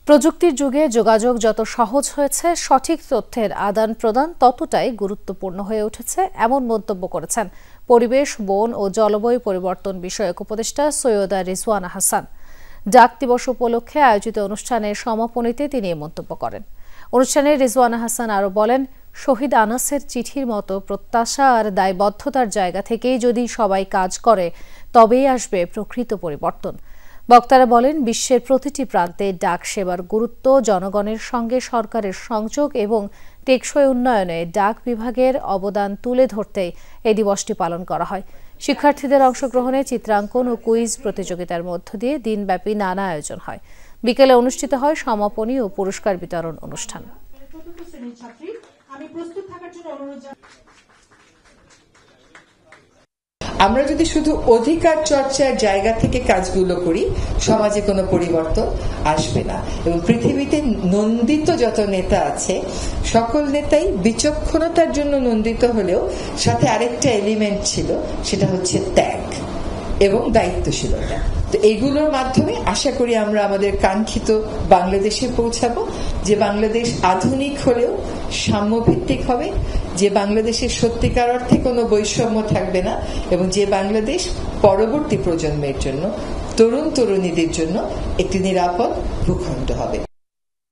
প্রযুক্তির যুগে যোগাযোগ যত সহজ হয়েছে, সঠিক তথ্যের আদান প্রদান ততটাই গুরুত্বপূর্ণ হয়ে উঠেছে, এমন মন্তব্য করেছেন পরিবেশ, বন ও জলবায়ু পরিবর্তন বিষয়ক উপদেষ্টা সৈয়দা রিজওয়ানা হাসান। ডাক দিবস উপলক্ষে আয়োজিত অনুষ্ঠানের সমাপনীতে তিনি এই মন্তব্য করেন। অনুষ্ঠানে রিজওয়ানা হাসান আরও বলেন, শহীদ আনাসের চিঠির মতো প্রত্যাশা আর দায়বদ্ধতার জায়গা থেকেই যদি সবাই কাজ করে, তবেই আসবে প্রকৃত পরিবর্তন। বক্তারা বলেন, বিশ্বের প্রতিটি প্রান্তে ডাক সেবার গুরুত্ব, জনগণের সঙ্গে সরকারের সংযোগ এবং টেকসই উন্নয়নে ডাক বিভাগের অবদান তুলে ধরতেই এই দিবসটি পালন করা হয়। শিক্ষার্থীদের অংশগ্রহণে চিত্রাঙ্কন ও কুইজ প্রতিযোগিতার মধ্য দিয়ে দিনব্যাপী নানা আয়োজন হয়। বিকেলে অনুষ্ঠিত হয় সমাপনী ও পুরস্কার বিতরণ অনুষ্ঠান। আমরা যদি শুধু অধিকার চর্চার জায়গা থেকে কাজগুলো করি, সমাজে কোনো পরিবর্তন আসবে না। এবং পৃথিবীতে নন্দিত যত নেতা আছে, সকল নেতাই বিচক্ষণতার জন্য নন্দিত হলেও সাথে আরেকটা এলিমেন্ট ছিল, সেটা হচ্ছে ত্যাগ এবং দায়িত্বশীলতা। তো এইগুলোর মাধ্যমে আশা করি আমরা আমাদের কাঙ্ক্ষিত বাংলাদেশে পৌঁছাবো, যে বাংলাদেশ আধুনিক হলেও সাম্যভিত্তিক হবে, যে বাংলাদেশের সত্যিকার অর্থে কোনো বৈষম্য থাকবে না, এবং যে বাংলাদেশ পরবর্তী প্রজন্মের জন্য, তরুণ তরুণীদের জন্য একটি নিরাপদ ভূখণ্ড হবে।